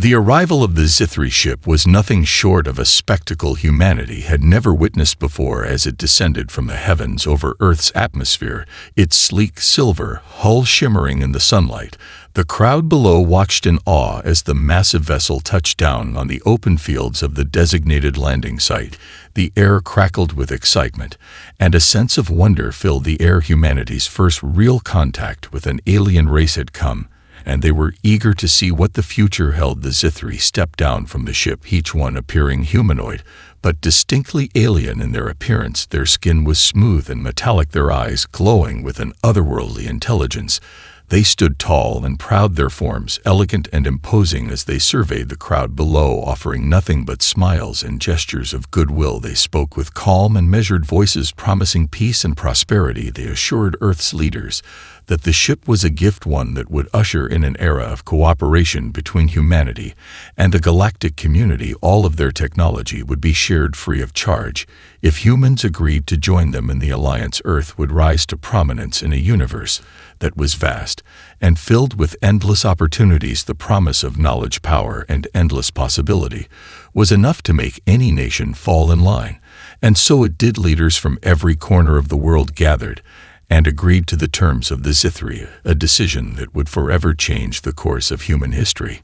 The arrival of the Zithri ship was nothing short of a spectacle humanity had never witnessed before as it descended from the heavens over Earth's atmosphere, its sleek silver hull shimmering in the sunlight. The crowd below watched in awe as the massive vessel touched down on the open fields of the designated landing site. The air crackled with excitement, and a sense of wonder filled the air. Humanity's first real contact with an alien race had come, and they were eager to see what the future held. The Zithri stepped down from the ship, each one appearing humanoid, but distinctly alien in their appearance. Their skin was smooth and metallic, their eyes glowing with an otherworldly intelligence. They stood tall and proud, their forms elegant and imposing as they surveyed the crowd below, offering nothing but smiles and gestures of goodwill. They spoke with calm and measured voices, promising peace and prosperity. They assured Earth's leaders that the ship was a gift, one that would usher in an era of cooperation between humanity and the galactic community. All of their technology would be shared free of charge. If humans agreed to join them in the alliance, Earth would rise to prominence in a universe that was vast and filled with endless opportunities. The promise of knowledge, power, and endless possibility was enough to make any nation fall in line, and so it did. Leaders from every corner of the world gathered and agreed to the terms of the Zithri, a decision that would forever change the course of human history.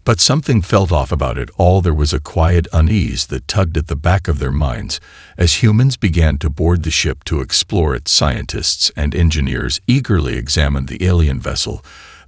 But something felt off about it all. There was a quiet unease that tugged at the back of their minds as humans began to board the ship to explore it. Scientists and engineers eagerly examined the alien vessel.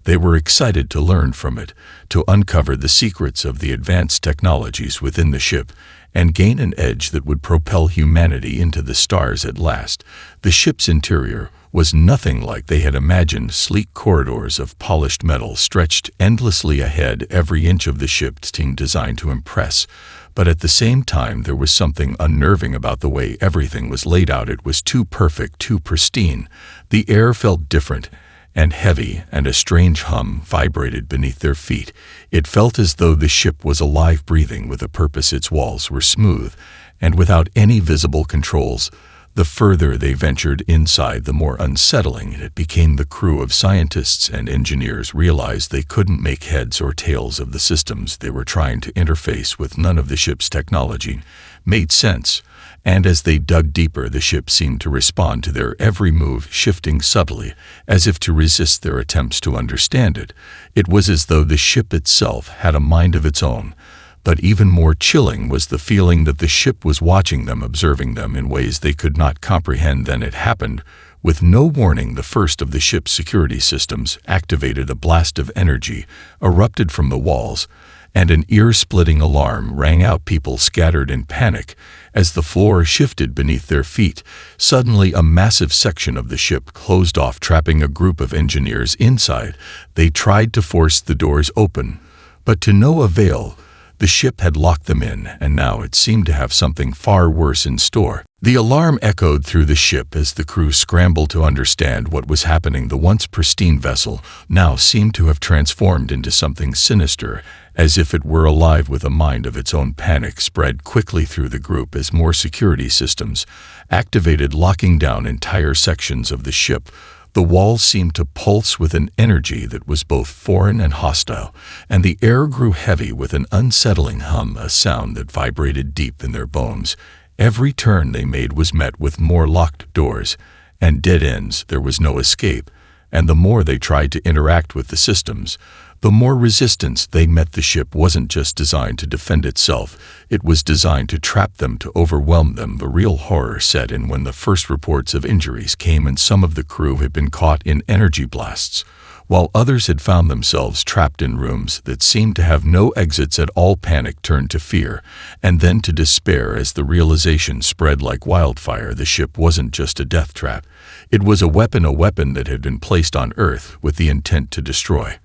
They were excited to learn from it, to uncover the secrets of the advanced technologies within the ship, and gain an edge that would propel humanity into the stars at last. The ship's interior was nothing like they had imagined. Sleek corridors of polished metal stretched endlessly ahead, every inch of the ship seemed designed to impress. But at the same time, there was something unnerving about the way everything was laid out. It was too perfect, too pristine. The air felt different and heavy, and a strange hum vibrated beneath their feet. It felt as though the ship was alive, breathing with a purpose. Its walls were smooth and without any visible controls. The further they ventured inside, the more unsettling it became. The crew of scientists and engineers realized they couldn't make heads or tails of the systems they were trying to interface with. None of the ship's technology made sense, and as they dug deeper, the ship seemed to respond to their every move, shifting subtly, as if to resist their attempts to understand it. It was as though the ship itself had a mind of its own. But even more chilling was the feeling that the ship was watching them, observing them in ways they could not comprehend. Then it happened. With no warning, the first of the ship's security systems activated. A blast of energy erupted from the walls, and an ear-splitting alarm rang out. People scattered in panic as the floor shifted beneath their feet. Suddenly, a massive section of the ship closed off, trapping a group of engineers inside. They tried to force the doors open, but to no avail. The ship had locked them in, and now it seemed to have something far worse in store. The alarm echoed through the ship as the crew scrambled to understand what was happening. The once pristine vessel now seemed to have transformed into something sinister, as if it were alive with a mind of its own. Panic spread quickly through the group as more security systems activated, locking down entire sections of the ship. The walls seemed to pulse with an energy that was both foreign and hostile, and the air grew heavy with an unsettling hum, a sound that vibrated deep in their bones. Every turn they made was met with more locked doors and dead ends. There was no escape, and the more they tried to interact with the systems, the more resistance they met. The ship wasn't just designed to defend itself, it was designed to trap them, to overwhelm them. The real horror set in when the first reports of injuries came, and some of the crew had been caught in energy blasts, while others had found themselves trapped in rooms that seemed to have no exits at all. Panic turned to fear, and then to despair as the realization spread like wildfire. The ship wasn't just a death trap, it was a weapon that had been placed on Earth with the intent to destroy.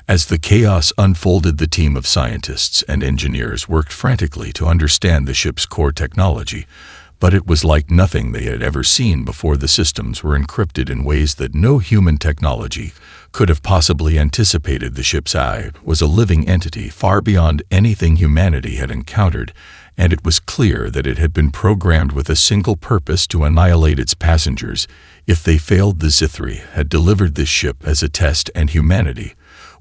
As the chaos unfolded, the team of scientists and engineers worked frantically to understand the ship's core technology, but it was like nothing they had ever seen before. The systems were encrypted in ways that no human technology could have possibly anticipated. The ship's eye was a living entity far beyond anything humanity had encountered, and it was clear that it had been programmed with a single purpose: to annihilate its passengers. If they failed, the Zithri had delivered this ship as a test, and humanity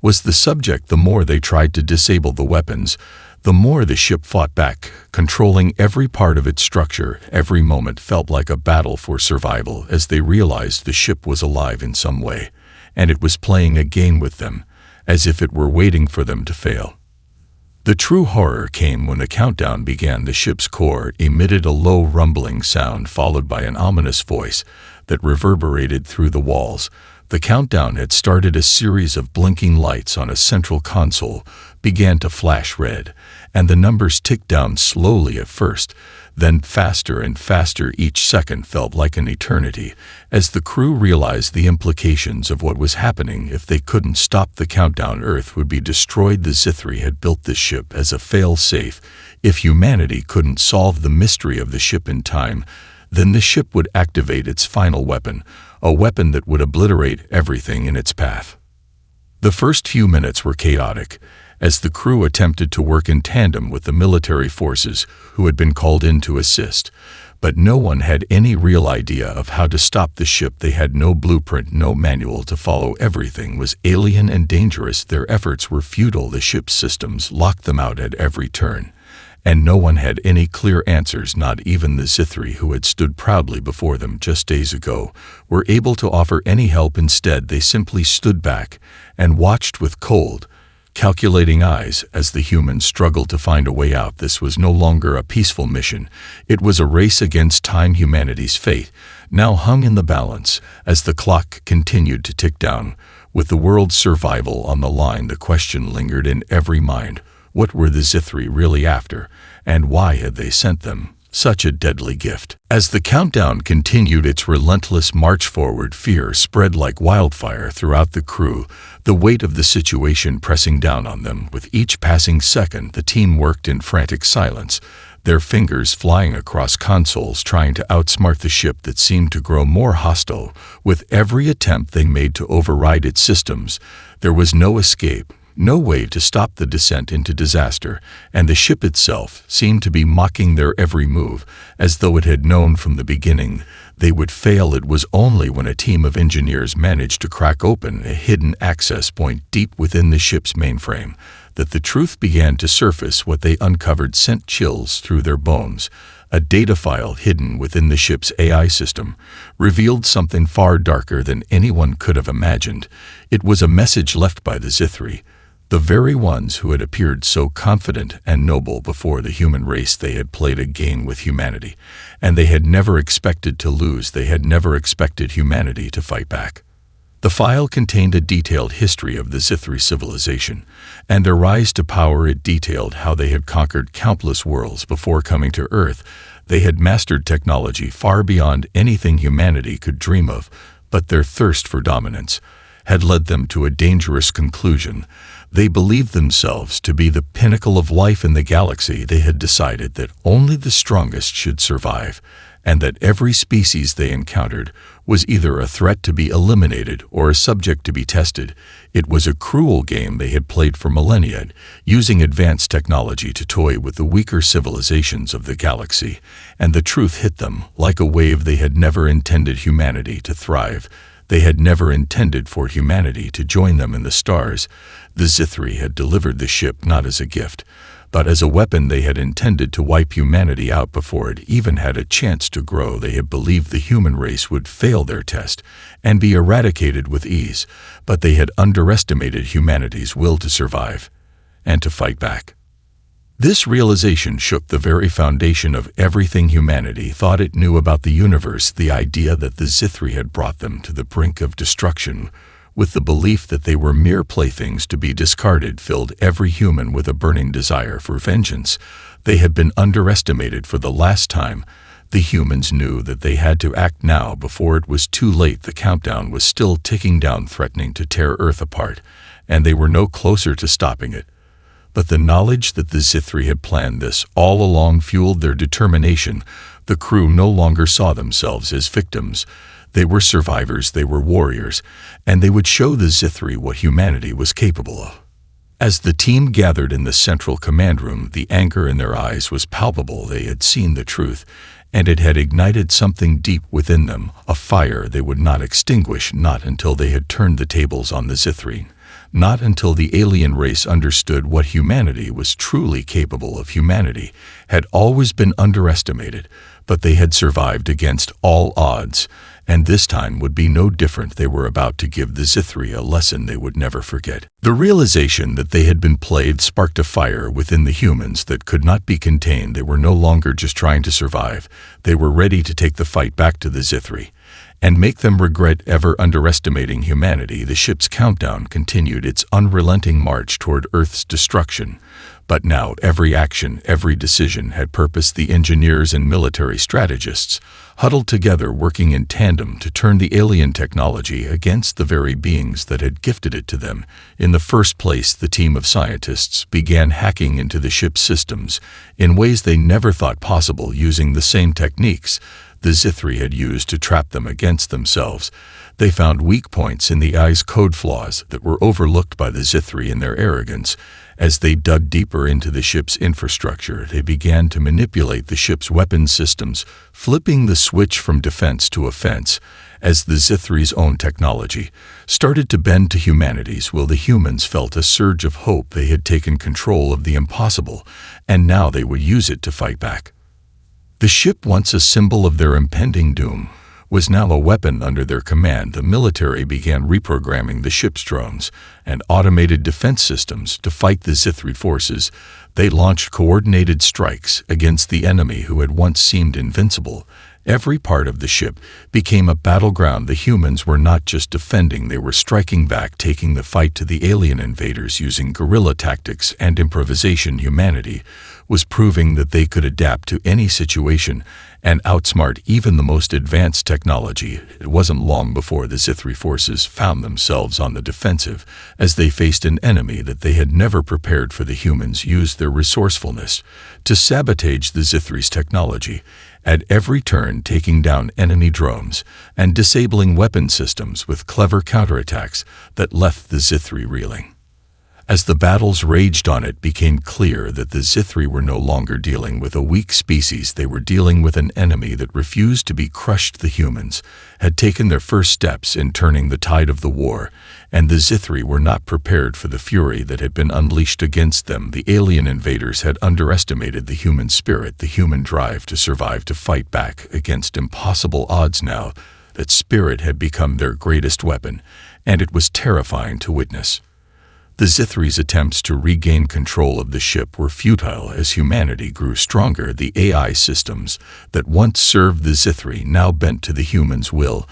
was the subject. The more they tried to disable the weapons, the more the ship fought back, controlling every part of its structure. Every moment felt like a battle for survival as they realized the ship was alive in some way, and it was playing a game with them, as if it were waiting for them to fail. The true horror came when the countdown began. The ship's core emitted a low rumbling sound followed by an ominous voice that reverberated through the walls. The countdown had started. A series of blinking lights on a central console began to flash red, and the numbers ticked down slowly at first, then faster and faster. Each second felt like an eternity, as the crew realized the implications of what was happening. If they couldn't stop the countdown, Earth would be destroyed. The Zithri had built this ship as a fail-safe. If humanity couldn't solve the mystery of the ship in time, then the ship would activate its final weapon, a weapon that would obliterate everything in its path. The first few minutes were chaotic, as the crew attempted to work in tandem with the military forces who had been called in to assist, but no one had any real idea of how to stop the ship. They had no blueprint, no manual to follow. Everything was alien and dangerous. Their efforts were futile. The ship's systems locked them out at every turn, and no one had any clear answers. Not even the Zithri, who had stood proudly before them just days ago, were able to offer any help. Instead, they simply stood back and watched with cold, calculating eyes as the humans struggled to find a way out. This was no longer a peaceful mission. It was a race against time. Humanity's fate now hung in the balance as the clock continued to tick down. With the world's survival on the line, the question lingered in every mind: what were the Zithri really after, and why had they sent them such a deadly gift? As the countdown continued its relentless march forward, fear spread like wildfire throughout the crew, the weight of the situation pressing down on them. With each passing second, the team worked in frantic silence, their fingers flying across consoles, trying to outsmart the ship that seemed to grow more hostile. With every attempt they made to override its systems, there was no escape, no way to stop the descent into disaster, and the ship itself seemed to be mocking their every move, as though it had known from the beginning they would fail. It was only when a team of engineers managed to crack open a hidden access point deep within the ship's mainframe that the truth began to surface. What they uncovered sent chills through their bones. A data file hidden within the ship's AI system revealed something far darker than anyone could have imagined. It was a message left by the Zithri, the very ones who had appeared so confident and noble before the human race. They had played a game with humanity, and they had never expected to lose. They had never expected humanity to fight back. The file contained a detailed history of the Zithri civilization and their rise to power. It detailed how they had conquered countless worlds before coming to Earth. They had mastered technology far beyond anything humanity could dream of, but their thirst for dominance had led them to a dangerous conclusion. They believed themselves to be the pinnacle of life in the galaxy. They had decided that only the strongest should survive, and that every species they encountered was either a threat to be eliminated or a subject to be tested. It was a cruel game they had played for millennia, using advanced technology to toy with the weaker civilizations of the galaxy, and the truth hit them like a wave. They had never intended humanity to thrive. They had never intended for humanity to join them in the stars. The Zithri had delivered the ship not as a gift, but as a weapon. They had intended to wipe humanity out before it even had a chance to grow. They had believed the human race would fail their test and be eradicated with ease, but they had underestimated humanity's will to survive and to fight back. This realization shook the very foundation of everything humanity thought it knew about the universe. The idea that the Zithri had brought them to the brink of destruction, with the belief that they were mere playthings to be discarded, filled every human with a burning desire for vengeance. They had been underestimated for the last time. The humans knew that they had to act now before it was too late. The countdown was still ticking down, threatening to tear Earth apart, and they were no closer to stopping it. But the knowledge that the Zithri had planned this all along fueled their determination. The crew no longer saw themselves as victims. They were survivors, they were warriors, and they would show the Zithri what humanity was capable of. As the team gathered in the central command room, the anger in their eyes was palpable. They had seen the truth, and it had ignited something deep within them, a fire they would not extinguish, not until they had turned the tables on the Zithri. Not until the alien race understood what humanity was truly capable of. Humanity had always been underestimated, but they had survived against all odds, and this time would be no different. They were about to give the Zithri a lesson they would never forget. The realization that they had been played sparked a fire within the humans that could not be contained. They were no longer just trying to survive. They were ready to take the fight back to the Zithri and make them regret ever underestimating humanity. The ship's countdown continued its unrelenting march toward Earth's destruction. But now every action, every decision had purpose. The engineers and military strategists huddled together, working in tandem to turn the alien technology against the very beings that had gifted it to them. In the first place, the team of scientists began hacking into the ship's systems in ways they never thought possible, using the same techniques the Zithri had used to trap them against themselves. They found weak points in the AI's code flaws that were overlooked by the Zithri in their arrogance. As they dug deeper into the ship's infrastructure, they began to manipulate the ship's weapon systems, flipping the switch from defense to offense. As the Zithri's own technology started to bend to humanity's will, the humans felt a surge of hope. They had taken control of the impossible, and now they would use it to fight back. The ship, once a symbol of their impending doom, was now a weapon under their command. The military began reprogramming the ship's drones and automated defense systems to fight the Zithri forces. They launched coordinated strikes against the enemy who had once seemed invincible. Every part of the ship became a battleground. The humans were not just defending, they were striking back, taking the fight to the alien invaders using guerrilla tactics and improvisation. Humanity was proving that they could adapt to any situation and outsmart even the most advanced technology. It wasn't long before the Zithri forces found themselves on the defensive as they faced an enemy that they had never prepared for. The humans used their resourcefulness to sabotage the Zithri's technology, at every turn taking down enemy drones and disabling weapon systems with clever counterattacks that left the Zithri reeling. As the battles raged on, it became clear that the Zithri were no longer dealing with a weak species. They were dealing with an enemy that refused to be crushed. The humans had taken their first steps in turning the tide of the war, and the Zithri were not prepared for the fury that had been unleashed against them. The alien invaders had underestimated the human spirit, the human drive to survive, to fight back against impossible odds. Now that spirit had become their greatest weapon, and it was terrifying to witness. The Zithri's attempts to regain control of the ship were futile as humanity grew stronger. The AI systems that once served the Zithri now bent to the humans' will,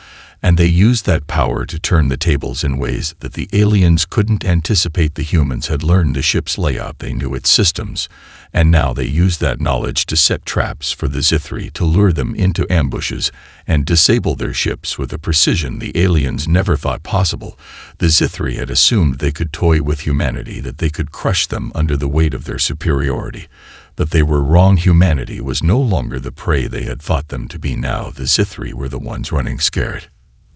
and they used that power to turn the tables in ways that the aliens couldn't anticipate. The humans had learned the ship's layout, they knew its systems, and now they used that knowledge to set traps for the Zithri, to lure them into ambushes and disable their ships with a precision the aliens never thought possible. The Zithri had assumed they could toy with humanity, that they could crush them under the weight of their superiority. But they were wrong. Humanity was no longer the prey they had thought them to be. Now the Zithri were the ones running scared.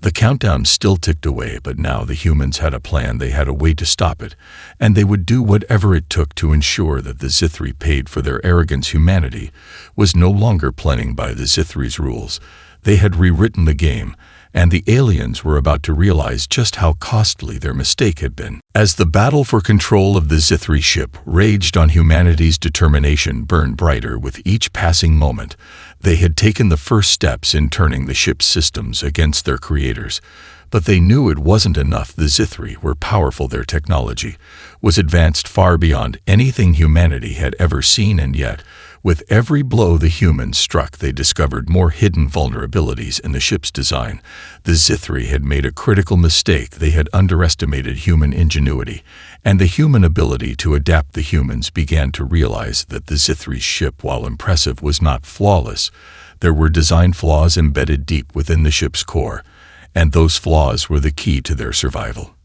The countdown still ticked away, but now the humans had a plan. They had a way to stop it, and they would do whatever it took to ensure that the Zithri paid for their arrogance. Humanity was no longer playing by the Zithri's rules. They had rewritten the game, and the aliens were about to realize just how costly their mistake had been. As the battle for control of the Zithri ship raged on, humanity's determination burned brighter with each passing moment. They had taken the first steps in turning the ship's systems against their creators, but they knew it wasn't enough. The Zithri were powerful. Their technology was advanced far beyond anything humanity had ever seen, and yet, with every blow the humans struck, they discovered more hidden vulnerabilities in the ship's design. The Zithri had made a critical mistake. They had underestimated human ingenuity and the human ability to adapt. The humans began to realize that the Zithri's ship, while impressive, was not flawless. There were design flaws embedded deep within the ship's core, and those flaws were the key to their survival.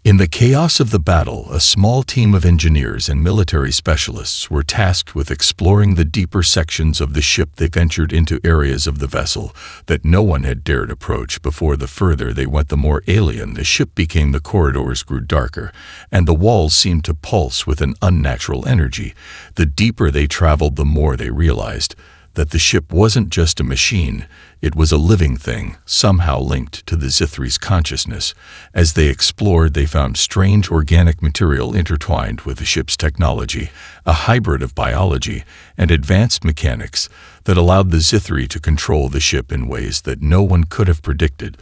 In the chaos of the battle, a small team of engineers and military specialists were tasked with exploring the deeper sections of the ship. They ventured into areas of the vessel that no one had dared approach before. The further they went, the more alien the ship became. The corridors grew darker, and the walls seemed to pulse with an unnatural energy. The deeper they traveled, the more they realized that the ship wasn't just a machine, it was a living thing, somehow linked to the Zithri's consciousness. As they explored, they found strange organic material intertwined with the ship's technology, a hybrid of biology and advanced mechanics that allowed the Zithri to control the ship in ways that no one could have predicted.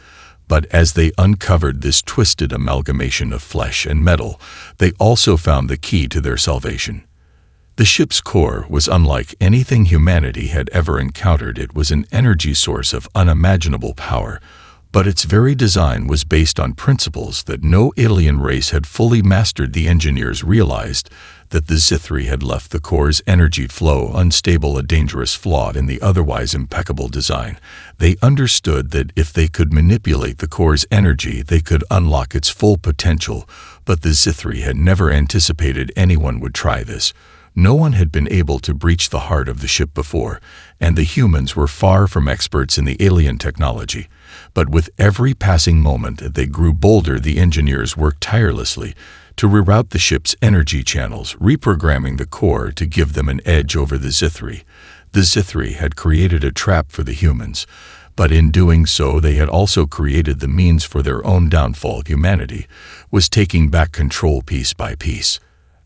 But as they uncovered this twisted amalgamation of flesh and metal, they also found the key to their salvation. The ship's core was unlike anything humanity had ever encountered. It was an energy source of unimaginable power, but its very design was based on principles that no alien race had fully mastered. The engineers realized that the Zithri had left the core's energy flow unstable, a dangerous flaw in the otherwise impeccable design. They understood that if they could manipulate the core's energy, they could unlock its full potential, but the Zithri had never anticipated anyone would try this. No one had been able to breach the heart of the ship before, and the humans were far from experts in the alien technology. But with every passing moment they grew bolder. The engineers worked tirelessly to reroute the ship's energy channels, reprogramming the core to give them an edge over the Zithri. The Zithri had created a trap for the humans, but in doing so they had also created the means for their own downfall. Humanity was taking back control piece by piece.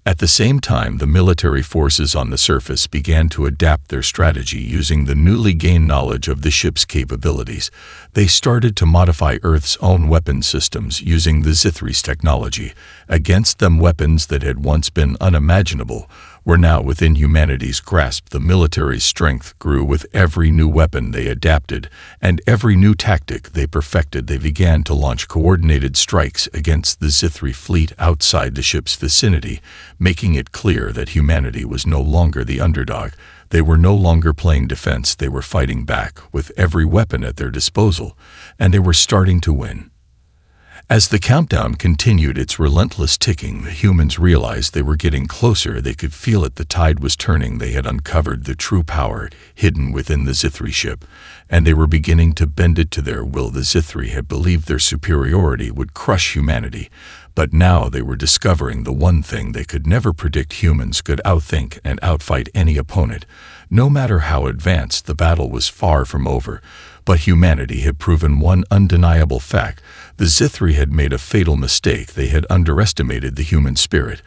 At the same time, the military forces on the surface began to adapt their strategy using the newly gained knowledge of the ship's capabilities. They started to modify Earth's own weapon systems using the Zithri's technology. Against them, weapons that had once been unimaginable were now within humanity's grasp. The military's strength grew with every new weapon they adapted and every new tactic they perfected. They began to launch coordinated strikes against the Zithri fleet outside the ship's vicinity, making it clear that humanity was no longer the underdog. They were no longer playing defense, they were fighting back with every weapon at their disposal, and they were starting to win. As the countdown continued its relentless ticking, the humans realized they were getting closer. They could feel it. The tide was turning. They had uncovered the true power hidden within the Zithri ship, and they were beginning to bend it to their will. The Zithri had believed their superiority would crush humanity, but now they were discovering the one thing they could never predict: humans could outthink and outfight any opponent. No matter how advanced, the battle was far from over. But humanity had proven one undeniable fact: the Zithri had made a fatal mistake. They had underestimated the human spirit,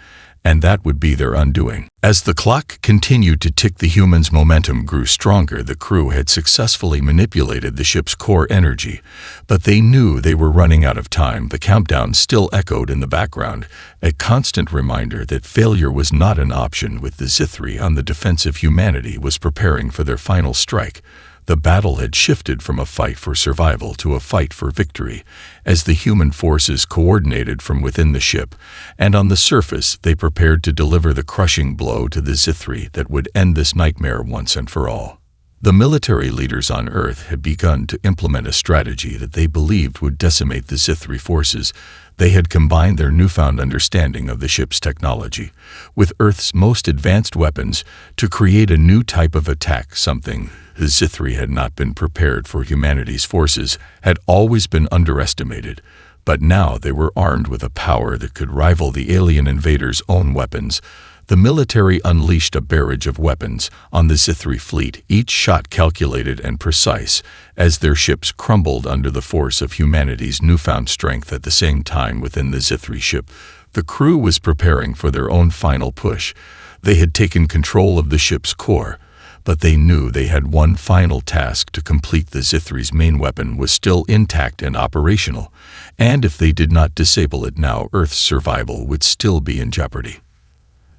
and that would be their undoing. As the clock continued to tick, the humans' momentum grew stronger. The crew had successfully manipulated the ship's core energy, but they knew they were running out of time. The countdown still echoed in the background, a constant reminder that failure was not an option. With the Zithri on the defensive, humanity was preparing for their final strike. The battle had shifted from a fight for survival to a fight for victory, as the human forces coordinated from within the ship, and on the surface they prepared to deliver the crushing blow to the Zithri that would end this nightmare once and for all. The military leaders on Earth had begun to implement a strategy that they believed would decimate the Zithri forces. They had combined their newfound understanding of the ship's technology with Earth's most advanced weapons to create a new type of attack, something the Zithri had not been prepared for. Humanity's forces had always been underestimated, but now they were armed with a power that could rival the alien invaders' own weapons. The military unleashed a barrage of weapons on the Zithri fleet, each shot calculated and precise, as their ships crumbled under the force of humanity's newfound strength. At the same time, within the Zithri ship, the crew was preparing for their own final push. They had taken control of the ship's core, but they knew they had one final task to complete. The Zithri's main weapon was still intact and operational, and if they did not disable it now, Earth's survival would still be in jeopardy.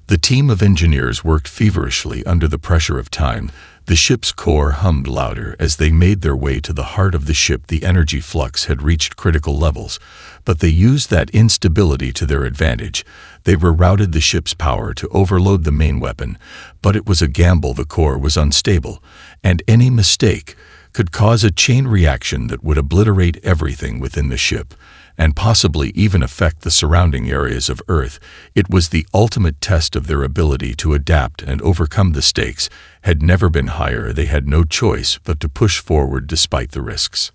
The team of engineers worked feverishly under the pressure of time. The ship's core hummed louder as they made their way to the heart of the ship. The energy flux had reached critical levels, but they used that instability to their advantage. They rerouted the ship's power to overload the main weapon, but it was a gamble. The core was unstable, and any mistake could cause a chain reaction that would obliterate everything within the ship, and possibly even affect the surrounding areas of Earth. It was the ultimate test of their ability to adapt and overcome. The stakes had never been higher. They had no choice but to push forward despite the risks.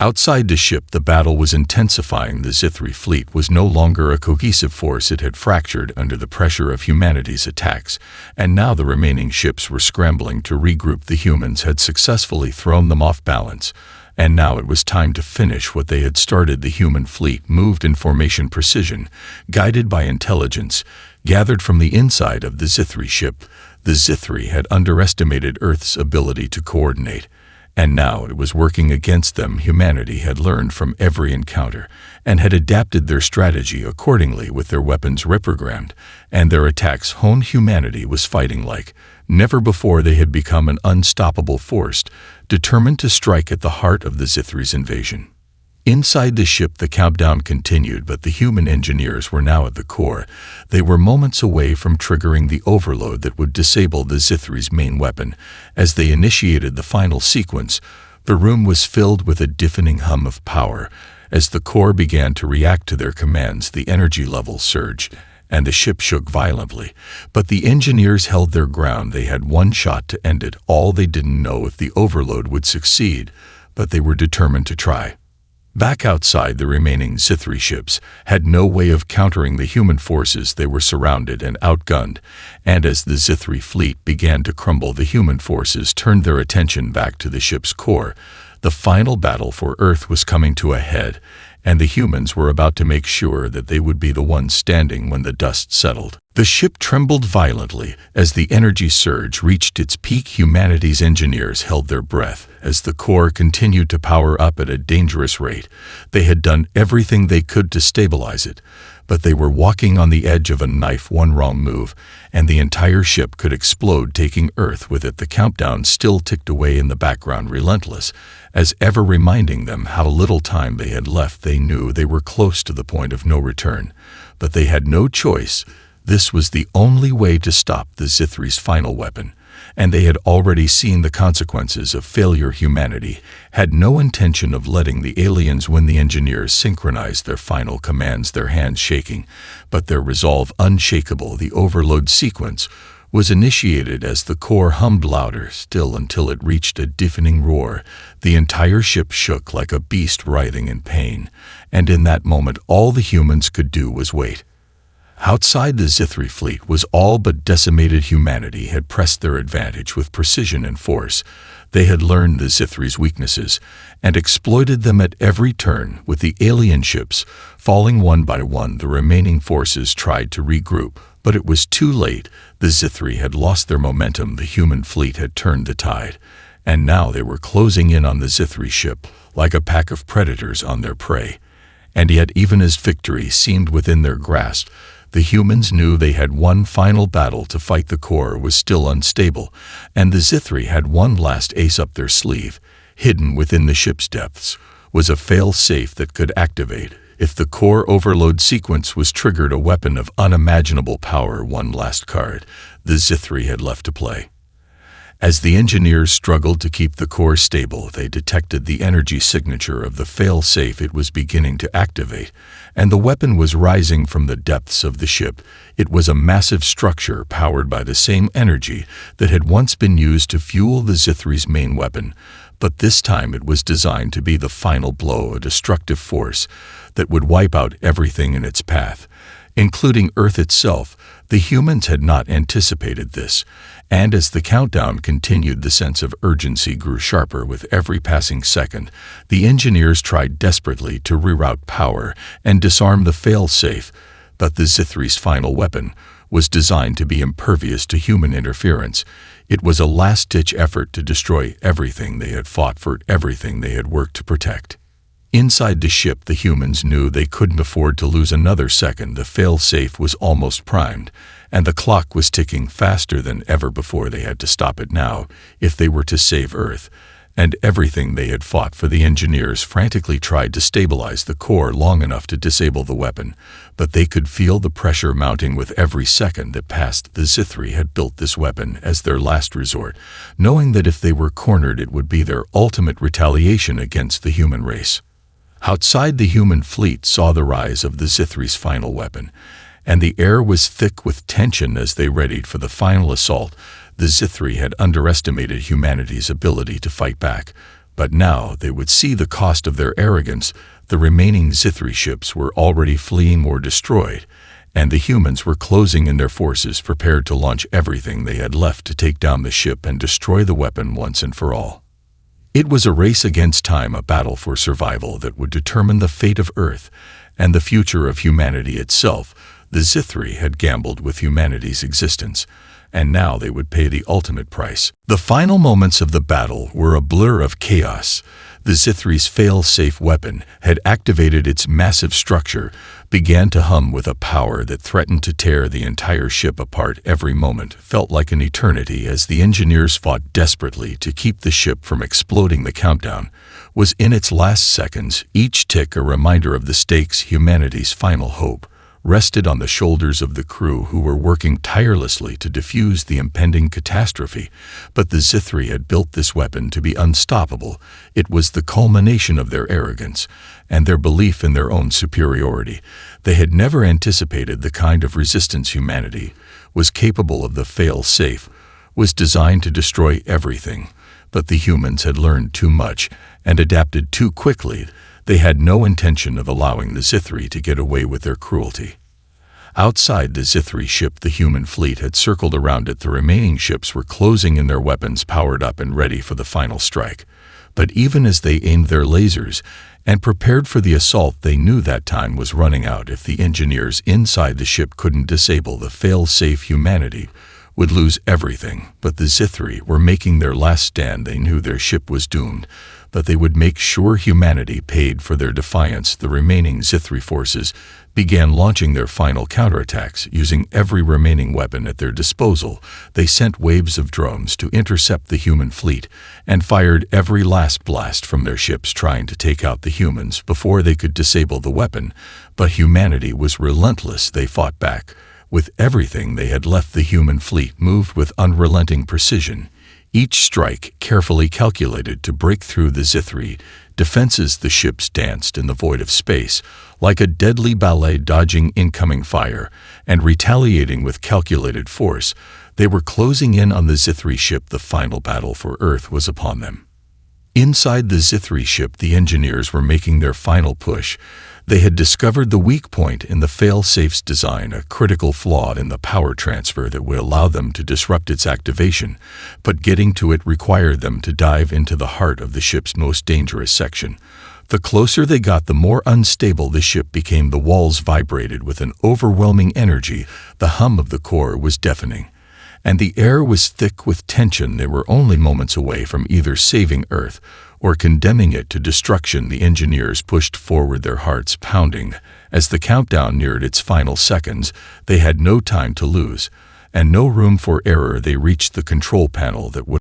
Outside the ship, the battle was intensifying. The Zithri fleet was no longer a cohesive force. It had fractured under the pressure of humanity's attacks, and now the remaining ships were scrambling to regroup. The humans had successfully thrown them off balance, and now it was time to finish what they had started. The human fleet moved in formation precision, guided by intelligence, gathered from the inside of the Zithri ship. The Zithri had underestimated Earth's ability to coordinate, and now it was working against them. Humanity had learned from every encounter and had adapted their strategy accordingly, with their weapons reprogrammed and their attacks honed. Humanity was fighting like never before. They had become an unstoppable force, determined to strike at the heart of the Zithri's invasion. Inside the ship, the countdown continued, but the human engineers were now at the core. They were moments away from triggering the overload that would disable the Zithri's main weapon. As they initiated the final sequence, the room was filled with a deafening hum of power. As the core began to react to their commands, the energy levels surged, and the ship shook violently. But the engineers held their ground. They had one shot to end it all. They didn't know if the overload would succeed, but they were determined to try. Back outside, the remaining Zithri ships had no way of countering the human forces. They were surrounded and outgunned, and as the Zithri fleet began to crumble, the human forces turned their attention back to the ship's core. The final battle for Earth was coming to a head, and the humans were about to make sure that they would be the ones standing when the dust settled. The ship trembled violently as the energy surge reached its peak. Humanity's engineers held their breath as the core continued to power up at a dangerous rate. They had done everything they could to stabilize it, but they were walking on the edge of a knife. One wrong move, and the entire ship could explode, taking Earth with it. The countdown still ticked away in the background, relentless as ever, reminding them how little time they had left. They knew they were close to the point of no return, but they had no choice. This was the only way to stop the Zithri's final weapon, and they had already seen the consequences of failure. Humanity had no intention of letting the aliens win. The engineers synchronized their final commands, their hands shaking, but their resolve unshakable. The overload sequence was initiated as the core hummed louder still until it reached a deafening roar. The entire ship shook like a beast writhing in pain, and in that moment all the humans could do was wait. Outside, the Zithri fleet was all but decimated. Humanity had pressed their advantage with precision and force. They had learned the Zithri's weaknesses and exploited them at every turn. With the alien ships falling one by one, the remaining forces tried to regroup, but it was too late. The Zithri had lost their momentum. The human fleet had turned the tide, and now they were closing in on the Zithri ship like a pack of predators on their prey. And yet, even as victory seemed within their grasp, the humans knew they had one final battle to fight. The core was still unstable, and the Zithri had one last ace up their sleeve. Hidden within the ship's depths was a fail-safe that could activate if the core overload sequence was triggered, a weapon of unimaginable power. One last card the Zithri had left to play. As the engineers struggled to keep the core stable, they detected the energy signature of the fail-safe. It was beginning to activate, and the weapon was rising from the depths of the ship. It was a massive structure powered by the same energy that had once been used to fuel the Zithri's main weapon, but this time it was designed to be the final blow, a destructive force that would wipe out everything in its path, including Earth itself. The humans had not anticipated this, and as the countdown continued, the sense of urgency grew sharper with every passing second. The engineers tried desperately to reroute power and disarm the fail-safe, but the Zithri's final weapon was designed to be impervious to human interference. It was a last-ditch effort to destroy everything they had fought for, everything they had worked to protect. Inside the ship, the humans knew they couldn't afford to lose another second. The fail-safe was almost primed, and the clock was ticking faster than ever before. They had to stop it now if they were to save Earth and everything they had fought for. The engineers frantically tried to stabilize the core long enough to disable the weapon, but they could feel the pressure mounting with every second that passed. The Zithri had built this weapon as their last resort, knowing that if they were cornered, it would be their ultimate retaliation against the human race. Outside, the human fleet saw the rise of the Zithri's final weapon, and the air was thick with tension as they readied for the final assault. The Zithri had underestimated humanity's ability to fight back, But now they would see the cost of their arrogance. The remaining Zithri ships were already fleeing or destroyed, and the humans were closing in their forces, prepared to launch everything they had left to take down the ship and destroy the weapon once and for all. It was a race against time, a battle for survival that would determine the fate of Earth and the future of humanity itself. The Zithri had gambled with humanity's existence, and now they would pay the ultimate price. The final moments of the battle were a blur of chaos. The Zithri's fail-safe weapon had activated its massive structure, began to hum with a power that threatened to tear the entire ship apart. Every moment felt like an eternity as the engineers fought desperately to keep the ship from exploding. The countdown was in its last seconds, each tick a reminder of the stakes. Humanity's final hope rested on the shoulders of the crew, who were working tirelessly to defuse the impending catastrophe. But the Zithri had built this weapon to be unstoppable. It was the culmination of their arrogance and their belief in their own superiority. They had never anticipated the kind of resistance humanity was capable of. The fail-safe was designed to destroy everything, but the humans had learned too much and adapted too quickly. They had no intention of allowing the Zithri to get away with their cruelty. Outside the Zithri ship, the human fleet had circled around it. The remaining ships were closing in, their weapons powered up and ready for the final strike. But even as they aimed their lasers and prepared for the assault, they knew that time was running out. If the engineers inside the ship couldn't disable the fail-safe, humanity would lose everything. But the Zithri were making their last stand. They knew their ship was doomed, but they would make sure humanity paid for their defiance. The remaining Zithri forces began launching their final counterattacks. Using every remaining weapon at their disposal, they sent waves of drones to intercept the human fleet and fired every last blast from their ships, trying to take out the humans before they could disable the weapon. But humanity was relentless. They fought back with everything they had left. The human fleet moved with unrelenting precision, each strike carefully calculated to break through the Zithri defenses. The ships danced in the void of space like a deadly ballet, dodging incoming fire and retaliating with calculated force. They were closing in on the Zithri ship. The final battle for Earth was upon them. Inside the Zithri ship, the engineers were making their final push. They had discovered the weak point in the fail-safe's design, a critical flaw in the power transfer that would allow them to disrupt its activation. But getting to it required them to dive into the heart of the ship's most dangerous section. The closer they got, the more unstable the ship became. The walls vibrated with an overwhelming energy. The hum of the core was deafening, and the air was thick with tension. They were only moments away from either saving Earth or condemning it to destruction. The engineers pushed forward, their hearts pounding. As the countdown neared its final seconds, they had no time to lose and no room for error. They reached the control panel that would